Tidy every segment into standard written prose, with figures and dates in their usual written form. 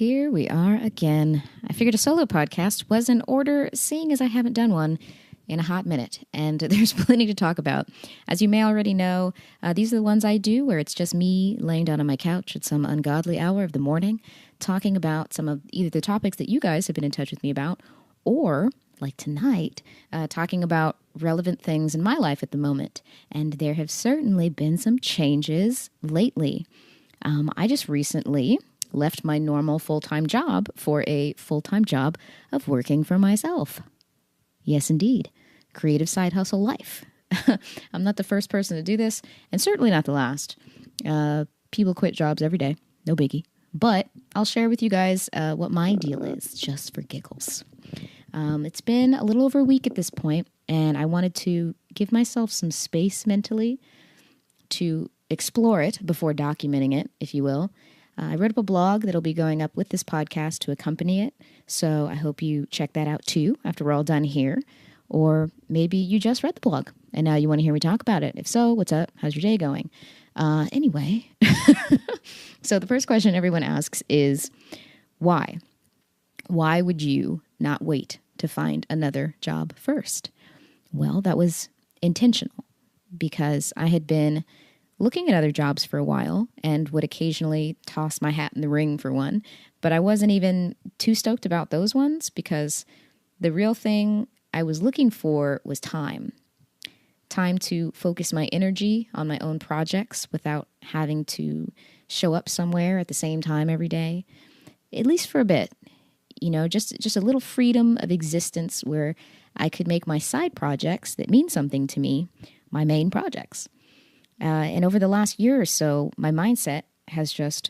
here we are again. I figured a solo podcast was in order, seeing as I haven't done one in a hot minute, and there's plenty to talk about. As you may already know, these are the ones I do where it's just me laying down on my couch at some ungodly hour of the morning, talking about some of either the topics that you guys have been in touch with me about, or, like tonight, talking about relevant things in my life at the moment. And there have certainly been some changes lately. I just recently left my normal full-time job for a full-time job of working for myself. Yes, indeed. Creative side hustle life. I'm not the first person to do this, and certainly not the last. People quit jobs every day. No biggie. But I'll share with you guys what my deal is, just for giggles. It's been a little over a week at this point, and I wanted to give myself some space mentally to explore it before documenting it, if you will. I wrote up a blog that'll be going up with this podcast to accompany it, so I hope you check that out too after we're all done here. Or maybe you just read the blog and now you want to hear me talk about it. If so, what's up? How's your day going? Anyway, so the first question everyone asks is, why? Why would you not wait to find another job first? Well, that was intentional because I had been looking at other jobs for a while and would occasionally toss my hat in the ring for one, but I wasn't even too stoked about those ones because the real thing I was looking for was time. Time to focus my energy on my own projects without having to show up somewhere at the same time every day, at least for a bit. You know, just a little freedom of existence where I could make my side projects that mean something to me my main projects. And over the last year or so, my mindset has just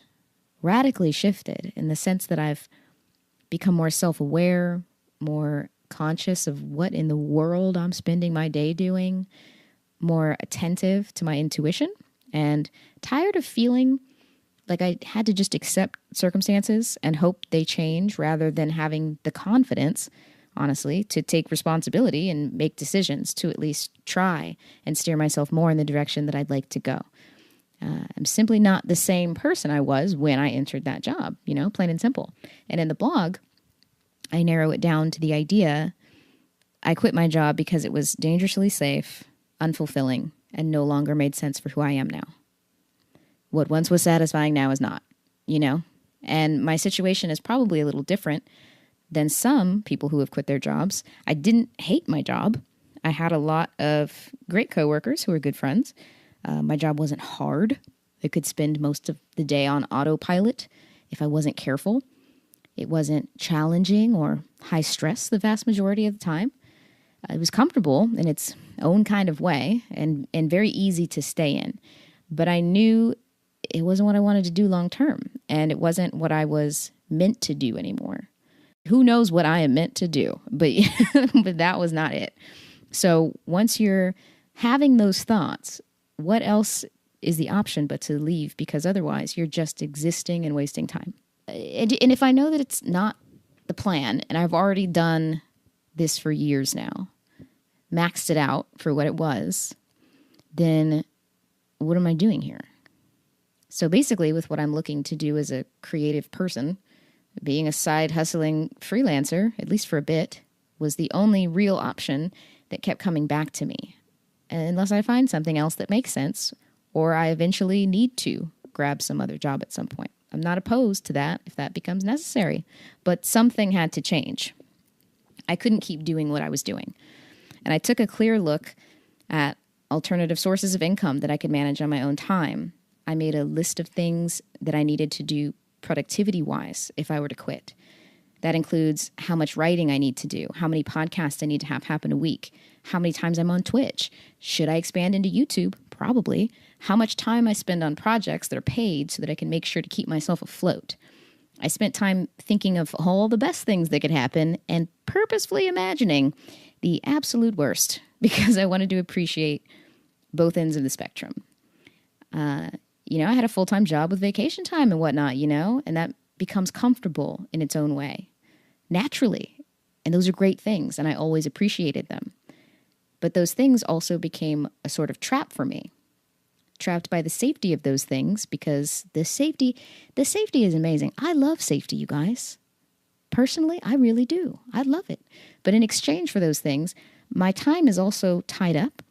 radically shifted in the sense that I've become more self-aware, more conscious of what in the world I'm spending my day doing, more attentive to my intuition, and tired of feeling like I had to just accept circumstances and hope they change rather than having the confidence, honestly, to take responsibility and make decisions to at least try and steer myself more in the direction that I'd like to go. I'm simply not the same person I was when I entered that job, you know, plain and simple. And in the blog, I narrow it down to the idea I quit my job because it was dangerously safe, unfulfilling, and no longer made sense for who I am now. What once was satisfying now is not, you know? And my situation is probably a little different than some people who have quit their jobs. I didn't hate my job. I had a lot of great coworkers who were good friends. My job wasn't hard. I could spend most of the day on autopilot if I wasn't careful. It wasn't challenging or high stress the vast majority of the time. It was comfortable in its own kind of way and very easy to stay in. But I knew it wasn't what I wanted to do long term, and it wasn't what I was meant to do anymore. Who knows what I am meant to do, but but that was not it. So once you're having those thoughts, what else is the option but to leave? Because otherwise you're just existing and wasting time. And if I know that it's not the plan, and I've already done this for years now, maxed it out for what it was, then what am I doing here? So basically with what I'm looking to do as a creative person, being a side hustling freelancer, at least for a bit, was the only real option that kept coming back to me. Unless I find something else that makes sense, or I eventually need to grab some other job at some point. I'm not opposed to that if that becomes necessary, but something had to change. I couldn't keep doing what I was doing. And I took a clear look at alternative sources of income that I could manage on my own time. I made a list of things that I needed to do productivity-wise if I were to quit. That includes how much writing I need to do, how many podcasts I need to have happen a week, how many times I'm on Twitch. Should I expand into YouTube? Probably. How much time I spend on projects that are paid so that I can make sure to keep myself afloat. I spent time thinking of all the best things that could happen and purposefully imagining the absolute worst because I wanted to appreciate both ends of the spectrum. I had a full-time job with vacation time and whatnot, and that becomes comfortable in its own way, naturally. And those are great things, and I always appreciated them. But those things also became a sort of trap for me. trapped by the safety of those things, because the safety is amazing. I love safety, you guys. Personally, I really do. I love it. But in exchange for those things, my time is also tied up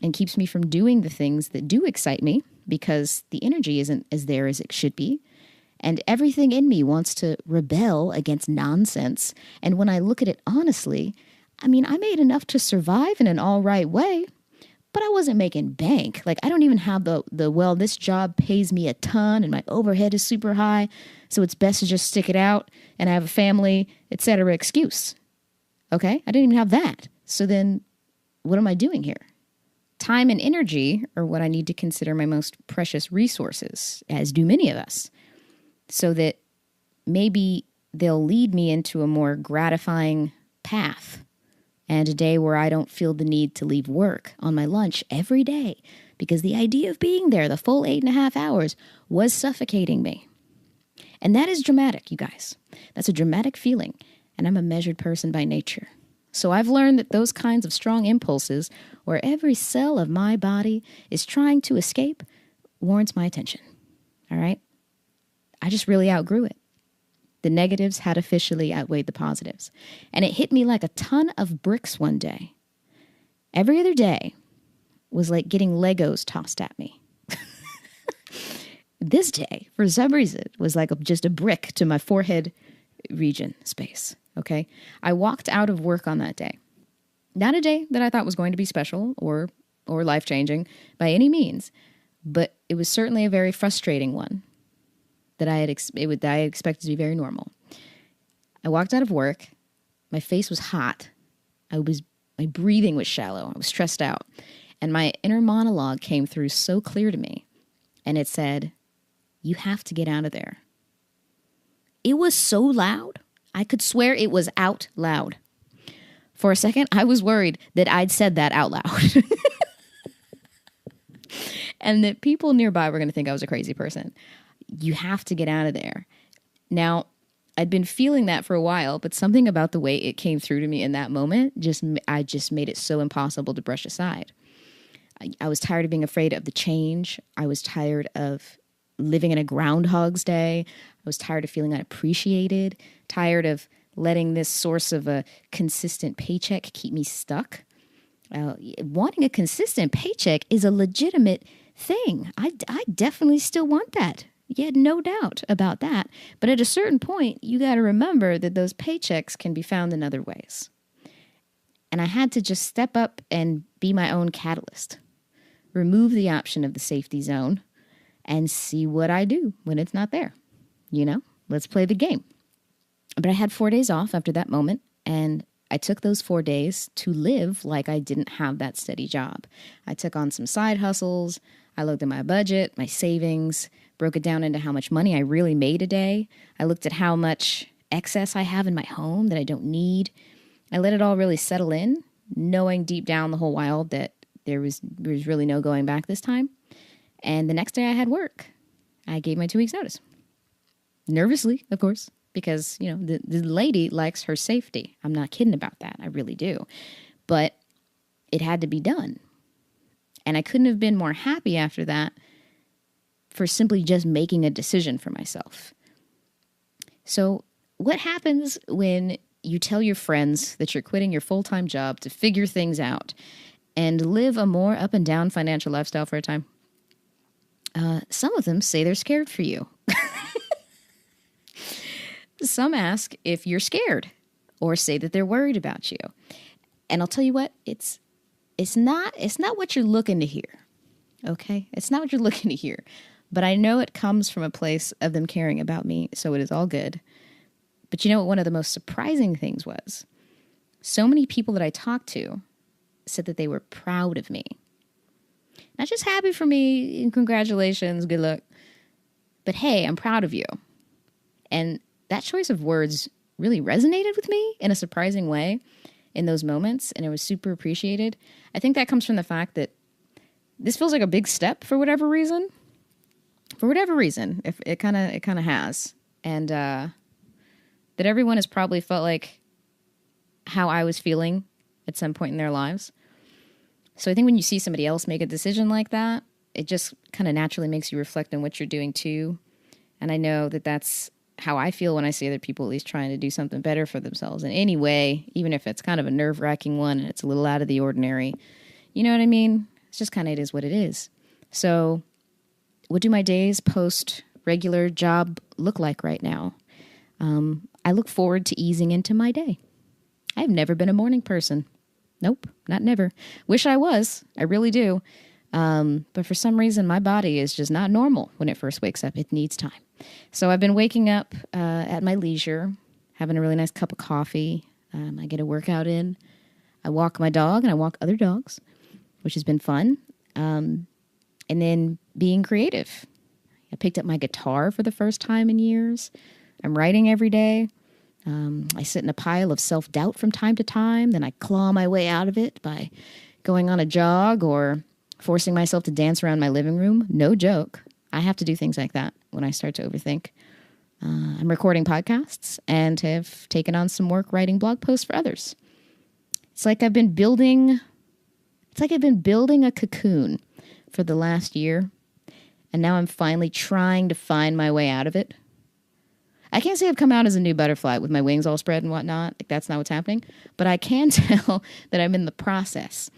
and keeps me from doing the things that do excite me, because the energy isn't as there as it should be. And everything in me wants to rebel against nonsense. And when I look at it honestly, I mean, I made enough to survive in an all right way, but I wasn't making bank. Like, I don't even have well, this job pays me a ton and my overhead is super high, so it's best to just stick it out and I have a family, etc. excuse. Okay? I didn't even have that. So then what am I doing here? Time and energy are what I need to consider my most precious resources, as do many of us, so that maybe they'll lead me into a more gratifying path and a day where I don't feel the need to leave work on my lunch every day, because the idea of being there the full 8.5 hours was suffocating me. And that is dramatic, you guys. That's a dramatic feeling, and I'm a measured person by nature. So I've learned that those kinds of strong impulses, where every cell of my body is trying to escape, warrants my attention. All right? I just really outgrew it. The negatives had officially outweighed the positives. And it hit me like a ton of bricks one day. Every other day was like getting Legos tossed at me. This day, for some reason, was like just a brick to my forehead region space. Okay? I walked out of work on that day. Not a day that I thought was going to be special or life-changing by any means, but it was certainly a very frustrating one that I had expected to be very normal. I walked out of work. My face was hot. My breathing was shallow. I was stressed out. And my inner monologue came through so clear to me. And it said, "You have to get out of there." It was so loud. I could swear it was out loud. For a second, I was worried that I'd said that out loud. And that people nearby were going to think I was a crazy person. You have to get out of there. Now, I'd been feeling that for a while, but something about the way it came through to me in that moment I just made it so impossible to brush aside. I was tired of being afraid of the change. I was tired of living in a Groundhog's Day. I was tired of feeling unappreciated, tired of letting this source of a consistent paycheck keep me stuck. Wanting a consistent paycheck is a legitimate thing. I definitely still want that. Yeah, no doubt about that. But at a certain point, you got to remember that those paychecks can be found in other ways. And I had to just step up and be my own catalyst. Remove the option of the safety zone and see what I do when it's not there. You know, let's play the game. But I had 4 days off after that moment, and I took those 4 days to live like I didn't have that steady job. I took on some side hustles. I looked at my budget, my savings, broke it down into how much money I really made a day. I looked at how much excess I have in my home that I don't need. I let it all really settle in, knowing deep down the whole while that there was really no going back this time. And the next day I had work. I gave my 2 weeks notice. Nervously, of course, because, you know, the lady likes her safety. I'm not kidding about that. I really do. But it had to be done. And I couldn't have been more happy after that for simply just making a decision for myself. So what happens when you tell your friends that you're quitting your full-time job to figure things out and live a more up and down financial lifestyle for a time? Some of them say they're scared for you. Some ask if you're scared or say that they're worried about you. And I'll tell you what, it's not what you're looking to hear. Okay? It's not what you're looking to hear. But I know it comes from a place of them caring about me, so it is all good. But you know what one of the most surprising things was? So many people that I talked to said that they were proud of me. Not just happy for me, and congratulations, good luck. But hey, I'm proud of you. And that choice of words really resonated with me in a surprising way in those moments, and it was super appreciated. I think that comes from the fact that this feels like a big step for whatever reason. For whatever reason, if it kind of has. And that everyone has probably felt like how I was feeling at some point in their lives. So I think when you see somebody else make a decision like that, it just kind of naturally makes you reflect on what you're doing too. And I know that that's how I feel when I see other people at least trying to do something better for themselves in any way, even if it's kind of a nerve-wracking one and it's a little out of the ordinary. You know what I mean? It's just kind of, it is what it is. So what do my days post regular job look like right now? I look forward to easing into my day. I've never been a morning person. Nope, not never. Wish I was. I really do. But for some reason, my body is just not normal when it first wakes up. It needs time. So I've been waking up at my leisure, having a really nice cup of coffee. I get a workout in. I walk my dog and I walk other dogs, which has been fun. And then being creative. I picked up my guitar for the first time in years. I'm writing every day. I sit in a pile of self-doubt from time to time. Then I claw my way out of it by going on a jog or forcing myself to dance around my living room. No joke. I have to do things like that when I start to overthink. I'm recording podcasts and have taken on some work writing blog posts for others. It's like I've been building a cocoon for the last year, and now I'm finally trying to find my way out of it. I can't say I've come out as a new butterfly with my wings all spread and whatnot. Like, that's not what's happening. But I can tell that I'm in the process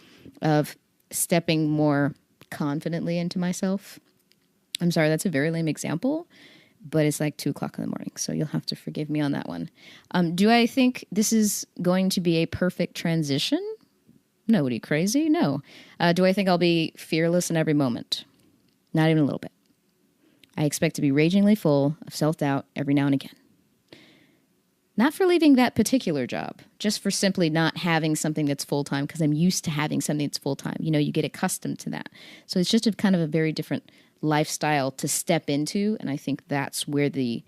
of stepping more confidently into myself. I'm sorry, that's a very lame example, but it's like 2 o'clock in the morning, so you'll have to forgive me on that one. Do I think this is going to be a perfect transition? No, what are you, crazy? No. Do I think I'll be fearless in every moment? Not even a little bit. I expect to be ragingly full of self-doubt every now and again. Not for leaving that particular job, just for simply not having something that's full-time, because I'm used to having something that's full-time. You know, you get accustomed to that. So it's just a kind of a very different lifestyle to step into, and I think that's where the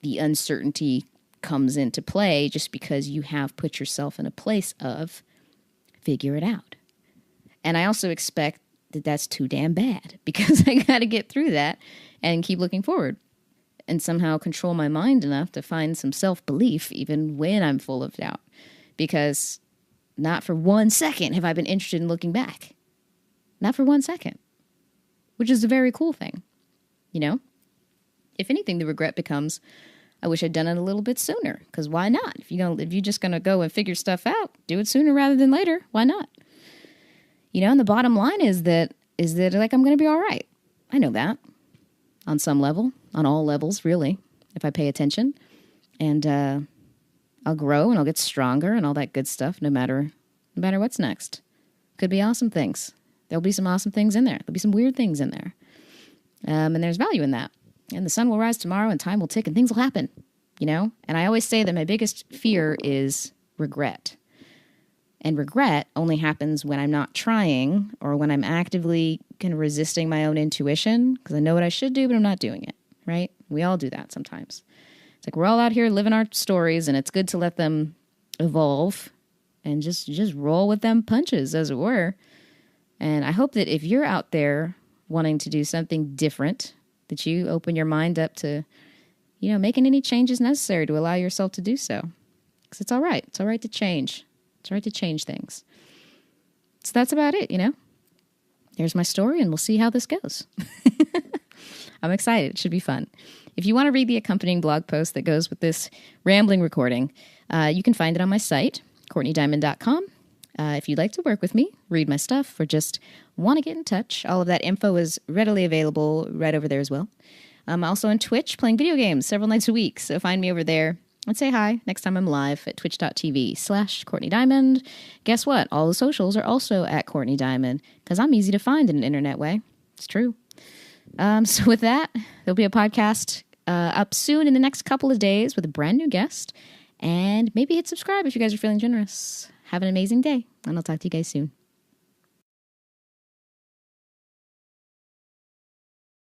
uncertainty comes into play, just because you have put yourself in a place of figure it out. And I also expect that that's too damn bad, because I got to get through that and keep looking forward and somehow control my mind enough to find some self-belief even when I'm full of doubt. Because not for 1 second have I been interested in looking back. Not for 1 second. Which is a very cool thing. You know? If anything, the regret becomes, I wish I'd done it a little bit sooner. Because why not? If you're just going to go and figure stuff out, do it sooner rather than later. Why not? You know, and the bottom line is that like, I'm going to be all right. I know that. On some level, on all levels, really, if I pay attention. And I'll grow and I'll get stronger and all that good stuff, no matter what's next. Could be awesome things. There'll be some awesome things in there. There'll be some weird things in there. And there's value in that. And the sun will rise tomorrow and time will tick and things will happen, you know? And I always say that my biggest fear is regret. And regret only happens when I'm not trying or when I'm actively kind of resisting my own intuition because I know what I should do, but I'm not doing it, right? We all do that sometimes. It's like we're all out here living our stories, and it's good to let them evolve and just roll with them punches, as it were. And I hope that if you're out there wanting to do something different, that you open your mind up to, you know, making any changes necessary to allow yourself to do so. Because it's all right. It's all right to change. It's all right to change things. So that's about it, you know. There's my story, and we'll see how this goes. I'm excited. It should be fun. If you want to read the accompanying blog post that goes with this rambling recording, you can find it on my site, CourtneyDiamond.com. If you'd like to work with me, read my stuff, or just want to get in touch, all of that info is readily available right over there as well. I'm also on Twitch playing video games several nights a week, so find me over there and say hi next time I'm live at twitch.tv/Courtney Diamond. Guess what? All the socials are also at Courtney Diamond, because I'm easy to find in an internet way. It's true. So with that, there'll be a podcast up soon in the next couple of days with a brand new guest. And maybe hit subscribe if you guys are feeling generous. Have an amazing day, and I'll talk to you guys soon.